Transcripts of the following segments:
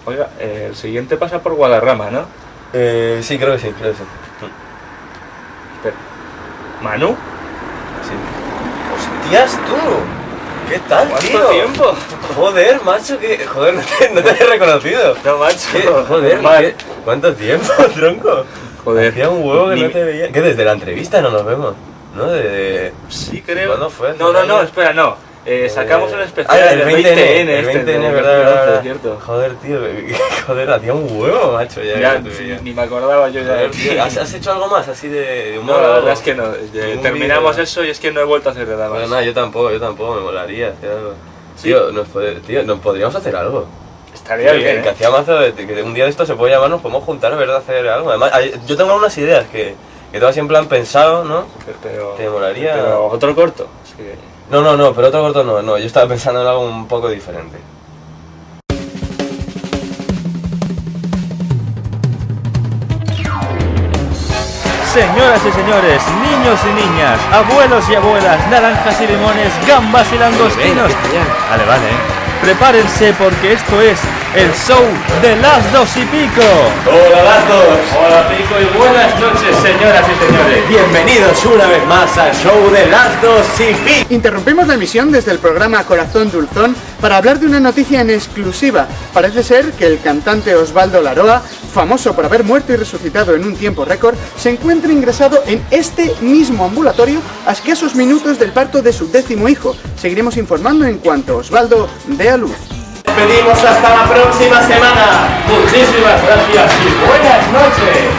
Oiga, el siguiente pasa por Guadarrama, ¿no? Sí, creo que sí. Espera. ¿Manu? Sí. ¡Hostias, tú! ¿Qué tal, ¿Cuánto tío? tiempo? Joder, macho, que... Joder, no te he reconocido. No, macho. Joder, Mal. ¿cuánto tiempo, tronco? Joder. Hacía un huevo que Ni no me- te veía. ¿Qué, desde la entrevista no nos vemos? ¿No? Sí, creo. ¿Cuándo fue? No, espera, no. Sacamos un especial el del 20N, 20N, el 20N, del verdad. 2011, cierto. Joder, tío, joder, hacía un huevo, macho, ya Ya, que no te veía. ni me acordaba yo ya. Joder, tío, ¿has hecho algo más así de humor? No, la o verdad es que no. un Terminamos vídeo? eso y es que no he vuelto a hacer nada Bueno, más. nada, yo tampoco, me molaría hacer algo. ¿Sí? Tío, nos podríamos hacer algo. Estaría Tío, bien. que hacía mazo de que un día de esto se puede llamar, nos podemos juntar, ¿verdad? Hacer algo. Además, yo tengo algunas ideas que tengo así en plan pensado, ¿no? Pero, ¿Te molaría? Pero otro corto. Es que... No, pero otro corto no, yo estaba pensando en algo un poco diferente. Señoras y señores, niños y niñas, abuelos y abuelas, naranjas y limones, gambas y langostinos. Vale. Prepárense porque esto es el show de las 2 y pico. ¡Hola, Lazos! Hola Pico y buenas noches, señoras y señores. Bienvenidos una vez más al show de las 2 y pico. Interrumpimos la emisión desde el programa Corazón Dulzón para hablar de una noticia en exclusiva. Parece ser que el cantante Osvaldo Laroa, famoso por haber muerto y resucitado en un tiempo récord, se encuentra ingresado en este mismo ambulatorio a escasos minutos del parto de su 10º hijo. Seguiremos informando en cuanto Osvaldo dé a luz. Despedimos hasta la próxima semana. Muchísimas gracias y buenas noches.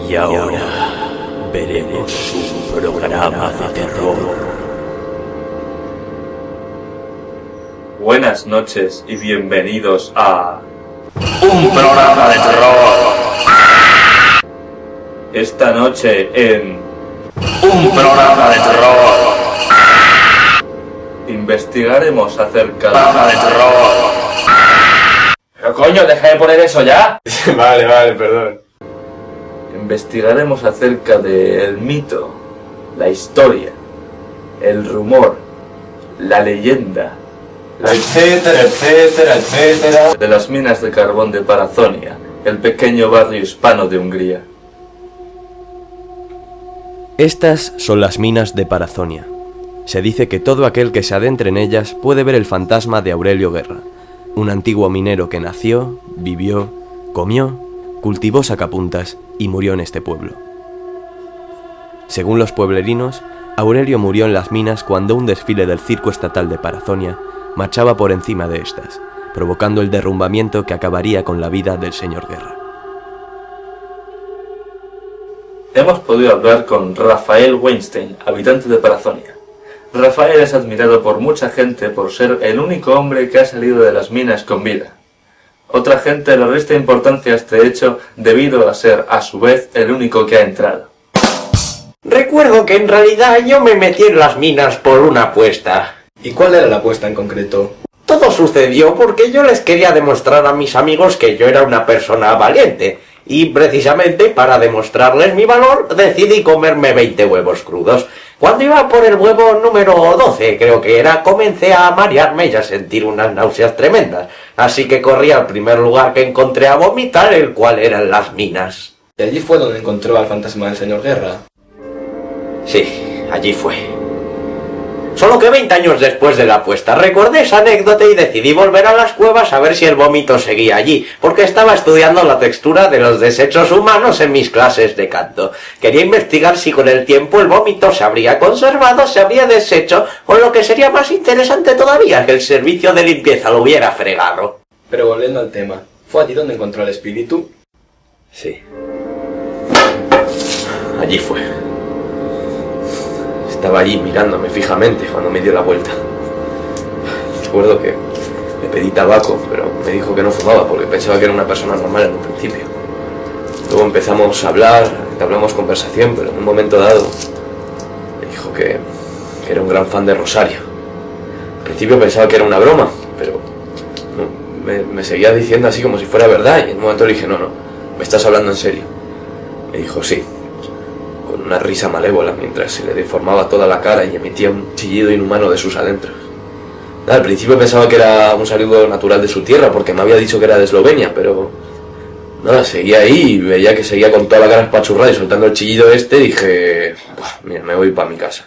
Y ahora veremos un programa de terror. Buenas noches y bienvenidos a... Un programa de terror. Esta noche en... Un programa de terror. Investigaremos acerca Programa de terror. Pero coño, deja de poner eso ya. Vale, perdón. Investigaremos acerca del mito, la historia, el rumor, la leyenda Etcétera. de las minas de carbón de Parazonia, el pequeño barrio hispano de Hungría. Estas son las minas de Parazonia. Se dice que todo aquel que se adentre en ellas puede ver el fantasma de Aurelio Guerra, un antiguo minero que nació, vivió, comió, cultivó sacapuntas y murió en este pueblo. Según los pueblerinos, Aurelio murió en las minas cuando un desfile del Circo Estatal de Parazonia marchaba por encima de estas, provocando el derrumbamiento que acabaría con la vida del señor Guerra. Hemos podido hablar con Rafael Weinstein, habitante de Parazonia. Rafael es admirado por mucha gente por ser el único hombre que ha salido de las minas con vida. Otra gente le resta importancia a este hecho debido a ser, a su vez, el único que ha entrado. Recuerdo que en realidad yo me metí en las minas por una apuesta. ¿Y cuál era la apuesta en concreto? Todo sucedió porque yo les quería demostrar a mis amigos que yo era una persona valiente. Y precisamente para demostrarles mi valor decidí comerme 20 huevos crudos. Cuando iba por el huevo número 12, creo que era, comencé a marearme y a sentir unas náuseas tremendas. Así que corrí al primer lugar que encontré a vomitar, el cual eran las minas. ¿Y allí fue donde encontró al fantasma del señor Guerra? Sí, allí fue. Solo que 20 años después de la apuesta recordé esa anécdota y decidí volver a las cuevas a ver si el vómito seguía allí, porque estaba estudiando la textura de los desechos humanos en mis clases de canto. Quería investigar si con el tiempo el vómito se habría conservado, se habría deshecho, o lo que sería más interesante todavía, que el servicio de limpieza lo hubiera fregado. Pero volviendo al tema, ¿fue allí donde encontró al espíritu? Sí. Allí fue. Estaba allí mirándome fijamente cuando me dio la vuelta. Recuerdo que le pedí tabaco, pero me dijo que no fumaba porque pensaba que era una persona normal en un principio. Luego empezamos a hablar, hablamos conversación, pero en un momento dado me dijo que era un gran fan de Rosario. Al principio pensaba que era una broma, pero me seguía diciendo así como si fuera verdad, y en un momento le dije, no, ¿me estás hablando en serio? Me dijo, sí, con una risa malévola mientras se le deformaba toda la cara y emitía un chillido inhumano de sus adentros. Al principio pensaba que era un saludo natural de su tierra, porque me había dicho que era de Eslovenia, pero nada, seguía ahí y veía que seguía con toda la cara espachurrada y soltando el chillido y dije, mira, me voy para mi casa.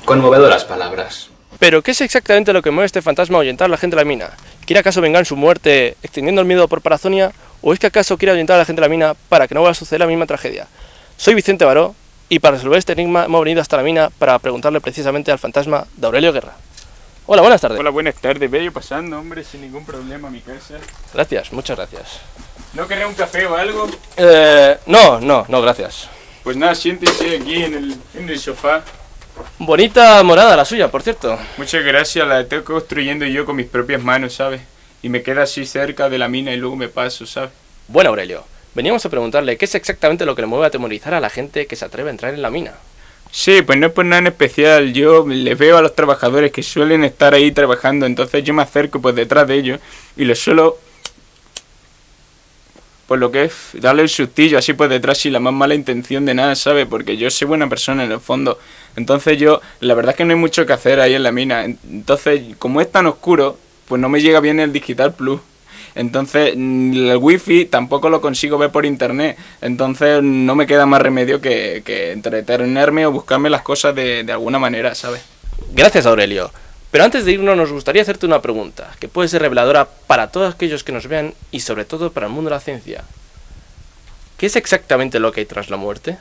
Conmovedoras palabras. ¿Pero qué es exactamente lo que mueve a este fantasma a ahuyentar a la gente de la mina? ¿Quiere acaso vengar su muerte extendiendo el miedo por Parazonia? ¿O es que acaso quiere ahuyentar a la gente de la mina para que no vuelva a suceder la misma tragedia? Soy Vicente Baró y para resolver este enigma hemos venido hasta la mina para preguntarle precisamente al fantasma de Aurelio Guerra. Hola, buenas tardes. Hola, buenas tardes. Bello pasando, hombre, sin ningún problema a mi casa. Gracias, muchas gracias. ¿No querrá un café o algo? No, gracias. Pues nada, siéntese aquí en el sofá. Bonita morada la suya, por cierto. Muchas gracias, la estoy construyendo yo con mis propias manos, ¿sabes? Y me queda así cerca de la mina y luego me paso, ¿sabes? Bueno, Aurelio, veníamos a preguntarle qué es exactamente lo que le mueve a atemorizar a la gente que se atreve a entrar en la mina. Sí, pues no es por nada en especial. Yo les veo a los trabajadores que suelen estar ahí trabajando, entonces yo me acerco pues detrás de ellos y les suelo, pues lo que es darle el sustillo así pues detrás sin la más mala intención de nada, ¿sabes? Porque yo soy buena persona en el fondo. Entonces la verdad es que no hay mucho que hacer ahí en la mina. Entonces, como es tan oscuro, pues no me llega bien el Digital Plus. Entonces el wifi tampoco lo consigo ver por internet. Entonces no me queda más remedio que entretenerme o buscarme las cosas de alguna manera, ¿sabes? Gracias, Aurelio. Pero antes de irnos nos gustaría hacerte una pregunta que puede ser reveladora para todos aquellos que nos vean y sobre todo para el mundo de la ciencia. ¿Qué es exactamente lo que hay tras la muerte?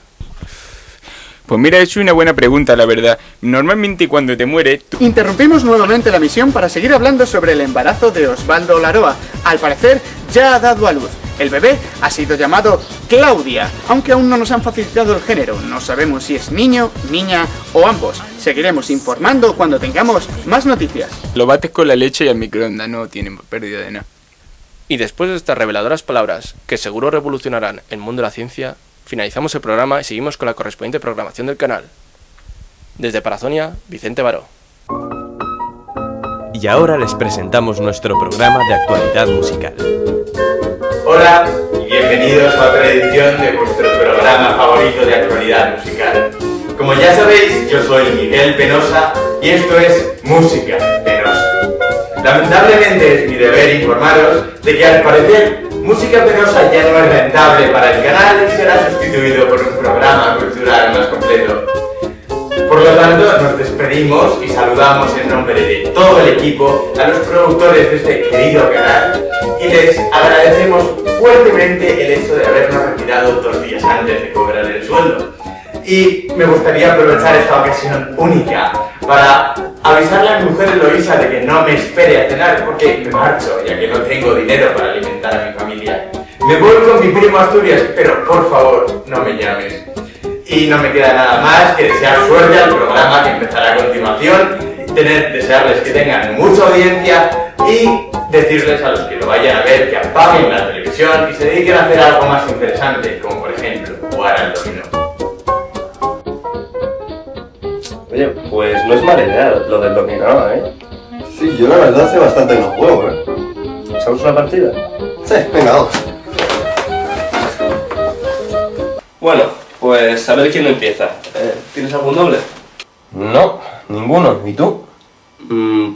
Pues mira, es una buena pregunta, la verdad. Normalmente cuando te mueres... Interrumpimos nuevamente la misión para seguir hablando sobre el embarazo de Osvaldo Laroa. Al parecer, ya ha dado a luz. El bebé ha sido llamado Claudia, aunque aún no nos han facilitado el género. No sabemos si es niño, niña o ambos. Seguiremos informando cuando tengamos más noticias. Lo bates con la leche y al microondas, no tienen pérdida de nada. Y después de estas reveladoras palabras, que seguro revolucionarán el mundo de la ciencia, finalizamos el programa y seguimos con la correspondiente programación del canal. Desde Parazonia, Vicente Baró. Y ahora les presentamos nuestro programa de actualidad musical. Hola y bienvenidos a otra edición de vuestro programa favorito de actualidad musical. Como ya sabéis, yo soy Miguel Penosa y esto es Música Penosa. Lamentablemente es mi deber informaros de que al parecer Música Penosa ya no es rentable para el canal y será sustituido por un programa cultural más completo. Por lo tanto, nos despedimos y saludamos en nombre de todo el equipo a los productores de este querido canal y les agradecemos fuertemente el hecho de habernos retirado 2 días antes de cobrar el sueldo. Y me gustaría aprovechar esta ocasión única para avisarle a mi mujer Eloisa de que no me espere a cenar porque me marcho, ya que no tengo dinero para alimentar a mi familia. Me voy con mi primo Asturias, pero por favor, no me llames. Y no me queda nada más que desear suerte al programa que empezará a continuación, desearles que tengan mucha audiencia y decirles a los que lo vayan a ver que apaguen la televisión y se dediquen a hacer algo más interesante, como por ejemplo jugar al dominó. Oye, pues no es mala idea lo del dominó, ¿eh? Sí, yo la verdad hace bastante que no juego, ¿eh? ¿Echamos una partida? Sí, venga, vamos. Bueno, pues a ver quién empieza. ¿Tienes algún doble? No, ninguno. ¿Y tú?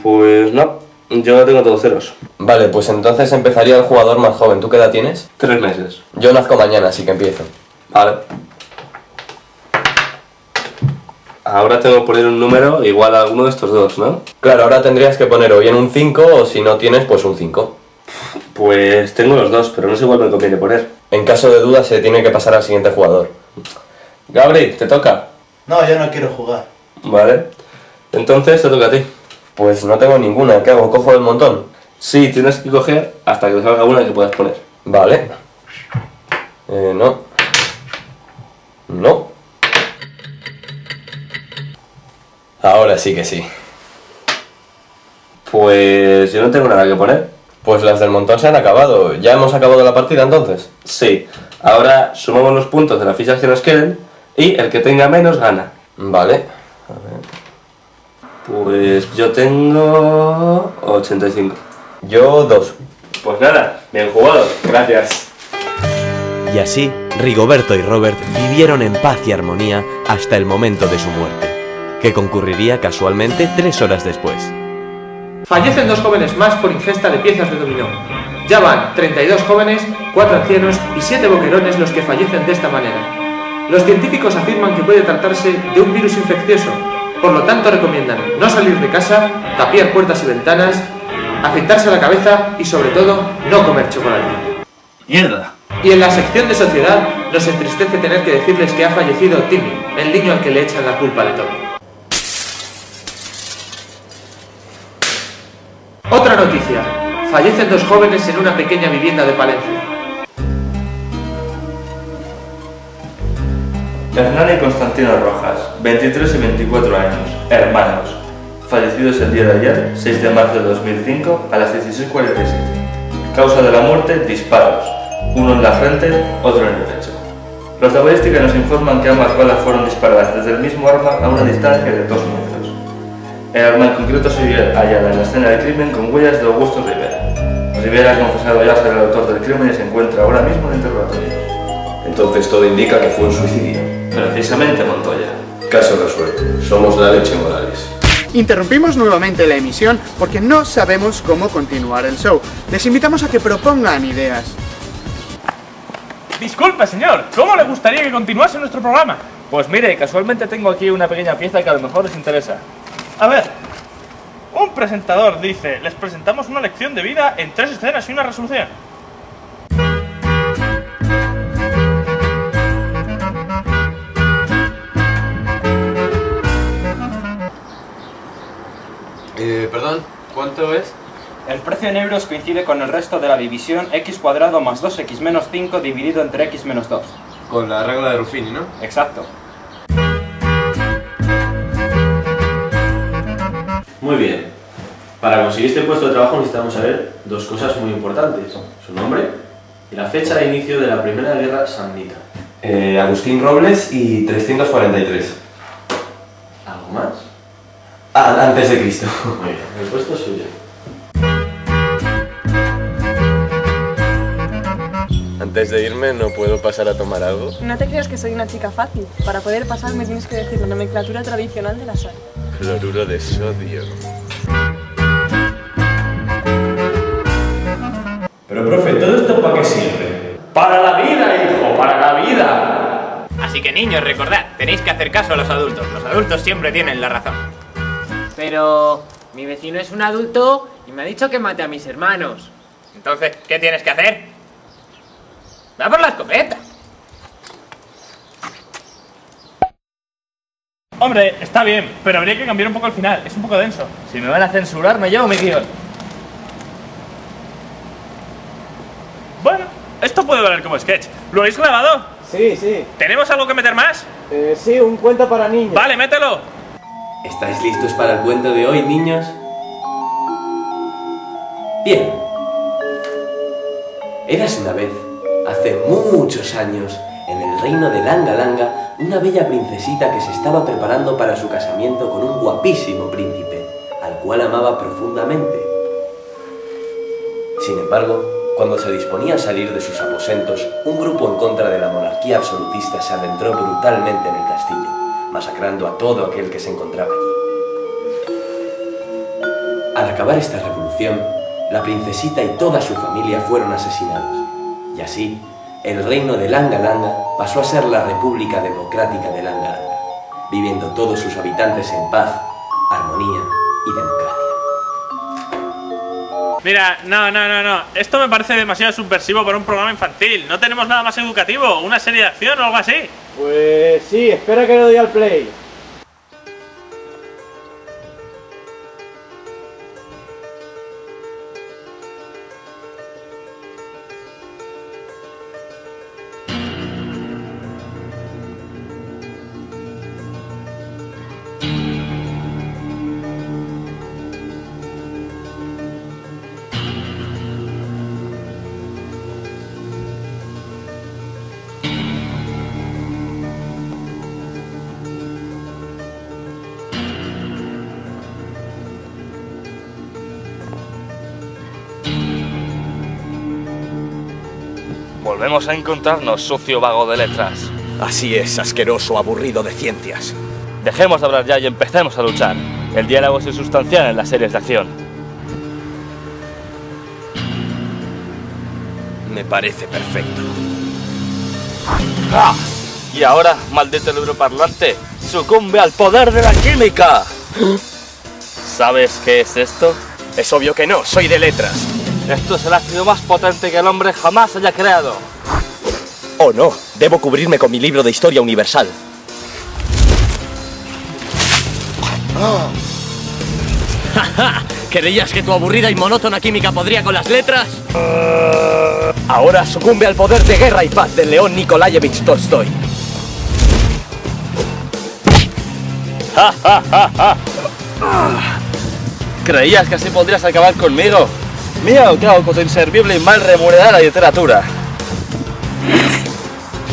Pues no, yo tengo todos ceros. Vale, pues entonces empezaría el jugador más joven. ¿Tú qué edad tienes? 3 meses. Yo nazco mañana, así que empiezo. Vale. Ahora tengo que poner un número igual a alguno de estos dos, ¿no? Claro, ahora tendrías que poner o bien un 5 o si no tienes, pues un 5. Pues tengo los dos, pero no sé cuál me conviene poner. En caso de duda se tiene que pasar al siguiente jugador. Gabri, ¿te toca? No, yo no quiero jugar. Vale. Entonces te toca a ti. Pues no tengo ninguna. ¿Qué hago? ¿Cojo del montón? Sí, tienes que coger hasta que te salga una que puedas poner. Vale. No. No. Ahora sí que sí. Pues yo no tengo nada que poner. Pues las del montón se han acabado. ¿Ya hemos acabado la partida entonces? Sí. Ahora sumamos los puntos de las fichas que nos queden y el que tenga menos gana. Vale. A ver. Pues yo tengo 85. Yo 2. Pues nada, bien jugado. Gracias. Y así, Rigoberto y Robert vivieron en paz y armonía hasta el momento de su muerte, que concurriría casualmente 3 horas después. Fallecen 2 jóvenes más por ingesta de piezas de dominó. Ya van 32 jóvenes, 4 ancianos y 7 boquerones los que fallecen de esta manera. Los científicos afirman que puede tratarse de un virus infeccioso, por lo tanto recomiendan no salir de casa, tapiar puertas y ventanas, afeitarse la cabeza y sobre todo no comer chocolate. ¡Mierda! Y en la sección de sociedad nos entristece tener que decirles que ha fallecido Timmy, el niño al que le echan la culpa de todo. Otra noticia. Fallecen 2 jóvenes en una pequeña vivienda de Palencia. Hernán y Constantino Rojas, 23 y 24 años, hermanos, fallecidos el día de ayer, 6 de marzo de 2005, a las 16:47. Causa de la muerte, disparos, uno en la frente, otro en el pecho. Los de balística nos informan que ambas balas fueron disparadas desde el mismo arma a una distancia de 2 metros. El arma en concreto se vio hallada en la escena del crimen con huellas de Augusto Rivera. Rivera ha confesado ya ser el autor del crimen y se encuentra ahora mismo en interrogatorio. Entonces todo indica que fue un suicidio. Precisamente, Montoya. Caso resuelto. Somos la leche, Morales. Interrumpimos nuevamente la emisión porque no sabemos cómo continuar el show. Les invitamos a que propongan ideas. Disculpe, señor, ¿cómo le gustaría que continuase nuestro programa? Pues mire, casualmente tengo aquí una pequeña pieza que a lo mejor les interesa. A ver, un presentador dice, les presentamos una lección de vida en 3 escenas y una resolución. Perdón, ¿cuánto es? El precio en euros coincide con el resto de la división x² más 2x menos 5 dividido entre x menos 2. Con la regla de Ruffini, ¿no? Exacto. Muy bien. Para conseguir este puesto de trabajo necesitamos saber 2 cosas muy importantes. Su nombre y la fecha de inicio de la Primera Guerra Samnita. Agustín Robles y 343. ¿Algo más? Ah, antes de Cristo. Muy bien, el puesto es suyo. Antes de irme, ¿no puedo pasar a tomar algo? No te creas que soy una chica fácil. Para poder pasar me tienes que decir la nomenclatura tradicional de la sal. Cloruro de sodio. Pero, profe, ¿todo esto para qué sirve? ¡Para la vida, hijo! ¡Para la vida! Así que niños, recordad, tenéis que hacer caso a los adultos. Los adultos siempre tienen la razón. Pero mi vecino es un adulto y me ha dicho que mate a mis hermanos. Entonces, ¿qué tienes que hacer? ¡Va por la escopeta! Hombre, está bien, pero habría que cambiar un poco el final, es un poco denso. Si me van a censurar, me llevo mi guión. Bueno, esto puede valer como sketch. ¿Lo habéis grabado? Sí, sí. ¿Tenemos algo que meter más? Sí, un cuento para niños. Vale, mételo. ¿Estáis listos para el cuento de hoy, niños? Bien. Érase una vez, hace muchos años, en el reino de Langa Langa, una bella princesita que se estaba preparando para su casamiento con un guapísimo príncipe, al cual amaba profundamente. Sin embargo, cuando se disponía a salir de sus aposentos, un grupo en contra de la monarquía absolutista se adentró brutalmente en el castillo, masacrando a todo aquel que se encontraba allí. Al acabar esta revolución, la princesita y toda su familia fueron asesinados, y así, el reino de Langa Langa pasó a ser la República Democrática de Langa Langa, viviendo todos sus habitantes en paz, armonía y democracia. Mira, no. Esto me parece demasiado subversivo para un programa infantil. ¿No tenemos nada más educativo? ¿Una serie de acción o algo así? Pues sí, espera que le doy al play. Volvemos a encontrarnos, sucio vago de letras. Así es, asqueroso aburrido de ciencias. Dejemos de hablar ya y empecemos a luchar. El diálogo es sustancial en las series de acción. Me parece perfecto. ¡Ah! Y ahora, maldito libro parlante, sucumbe al poder de la química. ¿Sabes qué es esto? Es obvio que no, soy de letras. Esto es el ácido más potente que el hombre jamás haya creado. Oh no, debo cubrirme con mi libro de historia universal. ¿Creías que tu aburrida y monótona química podría con las letras? Ahora sucumbe al poder de guerra y paz del León Nikolayevich Tolstoy. ¿Creías que así podrías acabar conmigo? Mira lo que hago con tu inservible y mal remunerada literatura.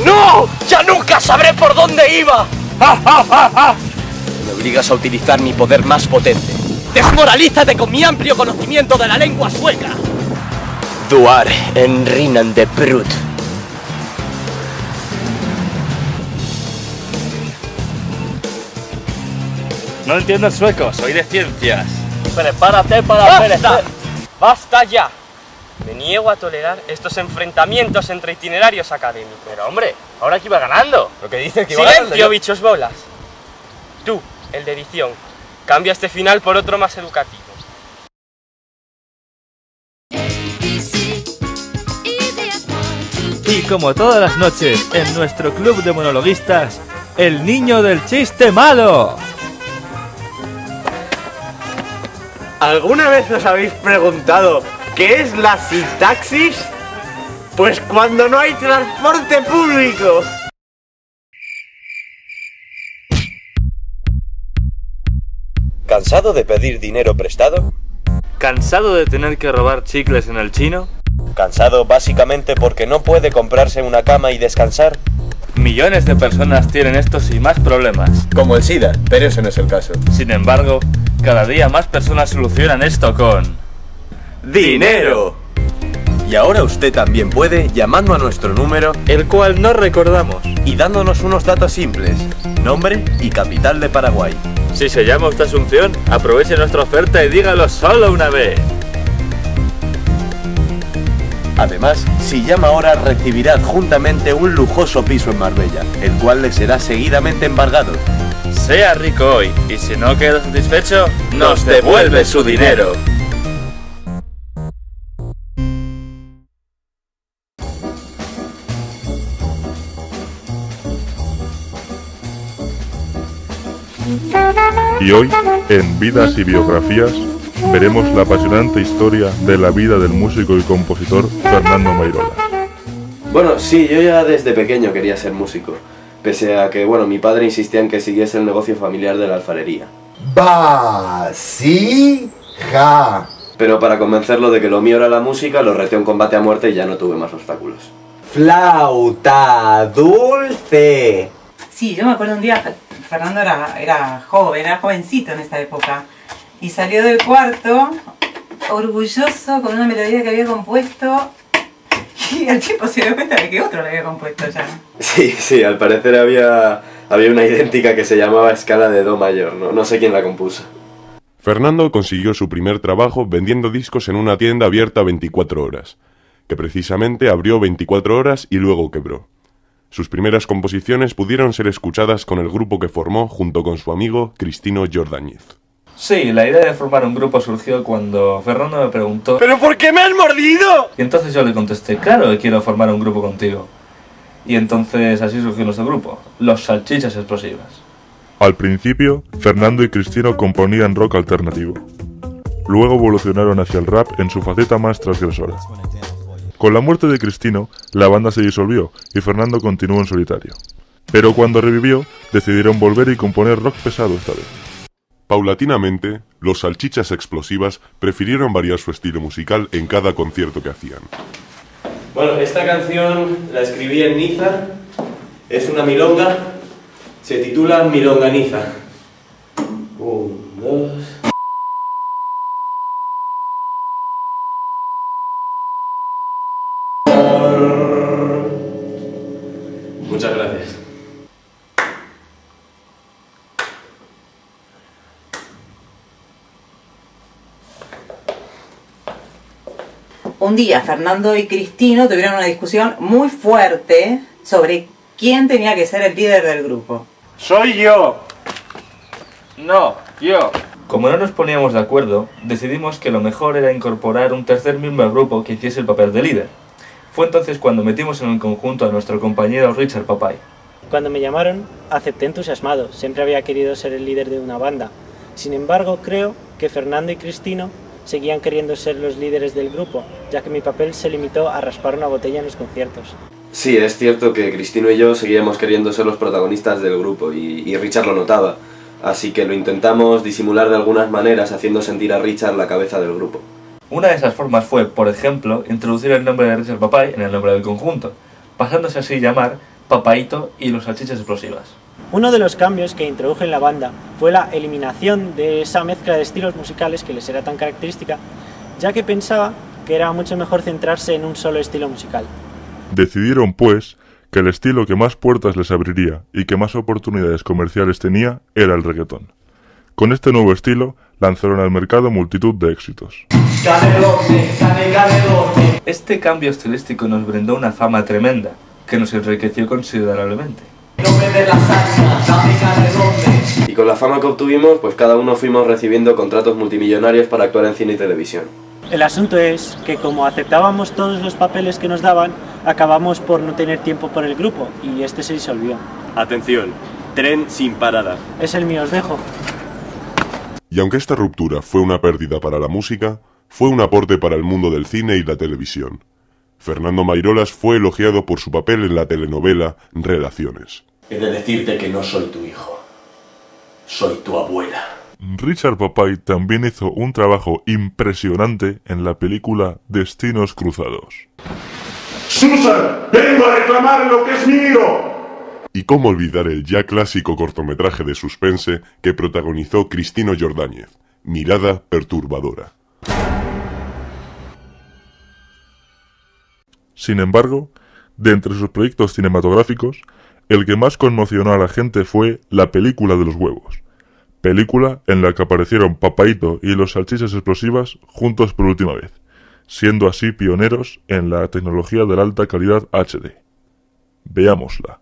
¡No! ¡Ya nunca sabré por dónde iba! Me obligas a utilizar mi poder más potente. ¡Desmoralízate con mi amplio conocimiento de la lengua sueca! Duar en Rinan de Prut. No entiendo el sueco, soy de ciencias. Prepárate para perecer. ¡Basta ya! Me niego a tolerar estos enfrentamientos entre itinerarios académicos. Pero hombre, ahora que iba ganando. Lo que dice que iba ganando. ¡Silencio, bichos bolas! Tú, el de edición, cambia este final por otro más educativo. Y como todas las noches, en nuestro club de monologuistas, el niño del chiste malo. ¿Alguna vez os habéis preguntado qué es la sintaxis? Pues cuando no hay transporte público. ¿Cansado de pedir dinero prestado? ¿Cansado de tener que robar chicles en el chino? ¿Cansado básicamente porque no puede comprarse una cama y descansar? Millones de personas tienen estos y más problemas. Como el SIDA, pero ese no es el caso. Sin embargo, cada día más personas solucionan esto con... ¡dinero! Y ahora usted también puede llamando a nuestro número, el cual no recordamos, y dándonos unos datos simples: nombre y capital de Paraguay. Si se llama usted Asunción, aproveche nuestra oferta y dígalo solo una vez. Además, si llama ahora recibirá adjuntamente un lujoso piso en Marbella, el cual le será seguidamente embargado. Sea rico hoy, y si no queda satisfecho, nos devuelve su dinero. Y hoy, en Vidas y Biografías, veremos la apasionante historia de la vida del músico y compositor Fernando Meirola. Bueno, sí, yo ya desde pequeño quería ser músico, pese a que, bueno, mi padre insistía en que siguiese el negocio familiar de la alfarería. ¡Bah! ¿Sí? ¡Ja! Pero para convencerlo de que lo mío era la música, lo reté a un combate a muerte y ya no tuve más obstáculos. ¡Flauta dulce! Sí, yo me acuerdo un día, Fernando era joven, era jovencito en esta época, y salió del cuarto, orgulloso, con una melodía que había compuesto, y el tipo se dio cuenta de que otro la había compuesto ya. Sí, al parecer había una idéntica que se llamaba Escala de Do mayor, no sé quién la compuso. Fernando consiguió su primer trabajo vendiendo discos en una tienda abierta 24 horas, que precisamente abrió 24 horas y luego quebró. Sus primeras composiciones pudieron ser escuchadas con el grupo que formó junto con su amigo Cristino Jordàñez. Sí, la idea de formar un grupo surgió cuando Fernando me preguntó: ¿pero por qué me has mordido? Y entonces yo le contesté: claro que quiero formar un grupo contigo. Y entonces así surgió nuestro grupo, Los Salchichas Explosivas. Al principio, Fernando y Cristino componían rock alternativo. Luego evolucionaron hacia el rap en su faceta más transgresora. Con la muerte de Cristino, la banda se disolvió y Fernando continuó en solitario. Pero cuando revivió, decidieron volver y componer rock pesado esta vez. Paulatinamente, los Salchichas Explosivas prefirieron variar su estilo musical en cada concierto que hacían. Bueno, esta canción la escribí en Niza, es una milonga, se titula Milonganiza. 1, 2... Un día Fernando y Cristino tuvieron una discusión muy fuerte sobre quién tenía que ser el líder del grupo. ¡Soy yo! No, yo. Como no nos poníamos de acuerdo, decidimos que lo mejor era incorporar un tercer miembro al grupo que hiciese el papel de líder. Fue entonces cuando metimos en el conjunto a nuestro compañero Richard Papay. Cuando me llamaron, acepté entusiasmado. Siempre había querido ser el líder de una banda. Sin embargo, creo que Fernando y Cristino seguían queriendo ser los líderes del grupo, ya que mi papel se limitó a raspar una botella en los conciertos. Sí, es cierto que Cristino y yo seguíamos queriendo ser los protagonistas del grupo y Richard lo notaba. Así que lo intentamos disimular de algunas maneras, haciendo sentir a Richard la cabeza del grupo. Una de esas formas fue, por ejemplo, introducir el nombre de Richard Papay en el nombre del conjunto, pasándose así a llamar Papaito y los Salchichas Explosivas. Uno de los cambios que introduje en la banda fue la eliminación de esa mezcla de estilos musicales que les era tan característica, ya que pensaba que era mucho mejor centrarse en un solo estilo musical. Decidieron, pues, que el estilo que más puertas les abriría y que más oportunidades comerciales tenía era el reggaetón. Con este nuevo estilo, lanzaron al mercado multitud de éxitos. Este cambio estilístico nos brindó una fama tremenda, que nos enriqueció considerablemente. Y con la fama que obtuvimos, pues cada uno fuimos recibiendo contratos multimillonarios para actuar en cine y televisión. El asunto es que como aceptábamos todos los papeles que nos daban, acabamos por no tener tiempo por el grupo y este se disolvió. Atención, tren sin parada. Es el mío, os dejo. Y aunque esta ruptura fue una pérdida para la música, fue un aporte para el mundo del cine y la televisión. Fernando Mairolas fue elogiado por su papel en la telenovela Relaciones. He de decirte que no soy tu hijo, soy tu abuela. Richard Papay también hizo un trabajo impresionante en la película Destinos Cruzados. ¡Susan! ¡Vengo a reclamar lo que es mío! Y cómo olvidar el ya clásico cortometraje de suspense que protagonizó Cristino Jordáñez, Mirada perturbadora. Sin embargo, de entre sus proyectos cinematográficos, el que más conmocionó a la gente fue La película de los huevos, película en la que aparecieron Papaito y los Salchichas Explosivas juntos por última vez, siendo así pioneros en la tecnología de la alta calidad HD. Veámosla.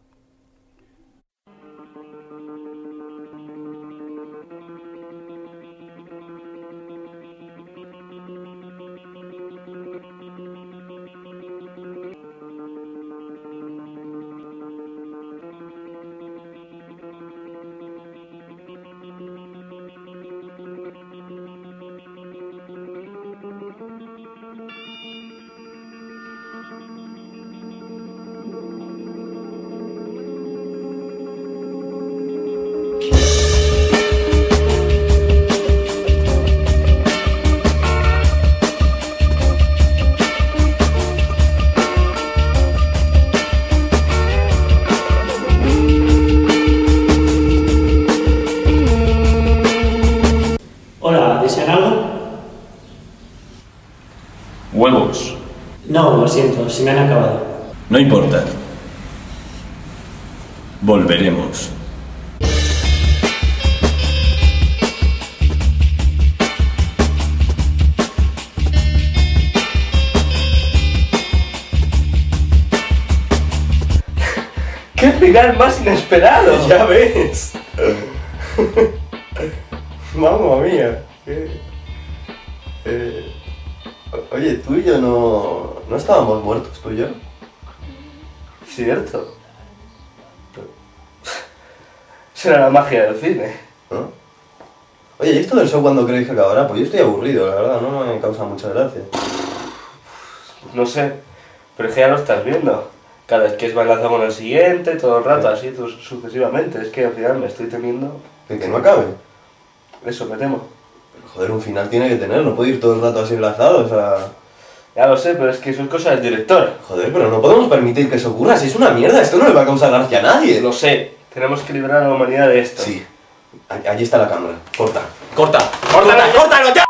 Huevos. No, lo siento, se me han acabado. No importa. Volveremos. ¡Qué final más inesperado! Ya ves. Mamma mía. Oye, tú y yo no estábamos muertos, tú y yo. Cierto. Será la magia del cine. ¿No? Oye, ¿y esto del show cuándo creéis que acabará? Pues yo estoy aburrido, la verdad, no me causa mucha gracia. No sé, pero es que ya lo estás viendo. Cada vez que es bailazo con el siguiente, todo el rato, así sucesivamente. Es que al final me estoy temiendo... ¿Que no acabe? Eso me temo. Pero joder, un final tiene que tener, no puede ir todo el rato así enlazado, o sea... Ya lo sé, pero es que eso es cosa del director. Joder, pero no podemos permitir que eso ocurra, si es una mierda, esto no le va a causar gracia a nadie. Lo sé, tenemos que liberar a la humanidad de esto. Sí, allí está la cámara, corta. ¡Corta! ¡Córtalo, córtalo ya!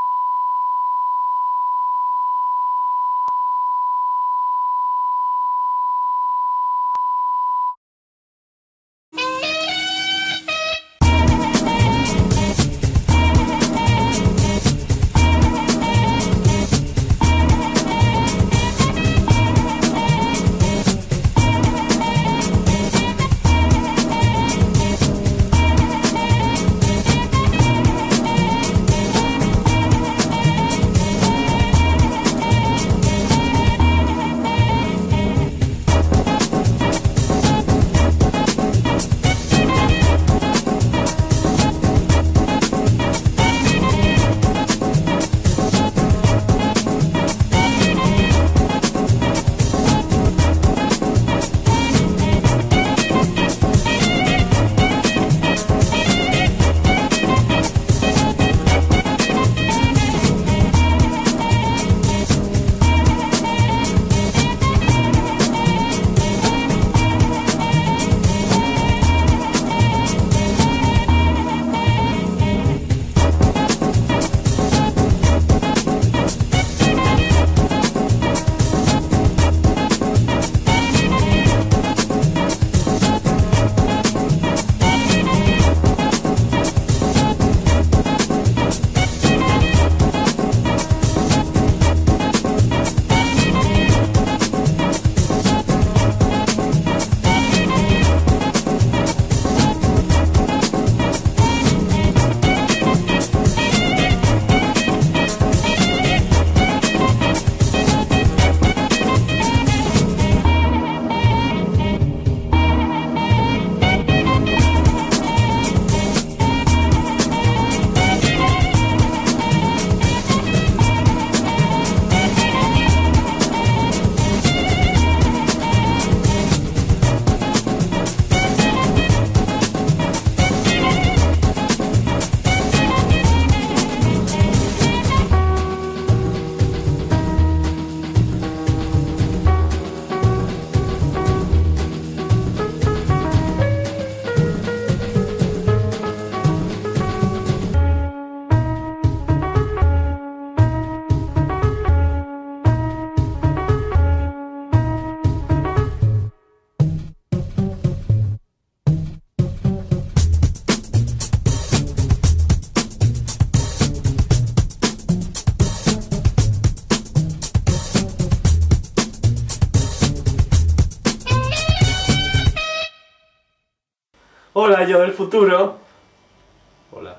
Hola, yo del futuro. Hola.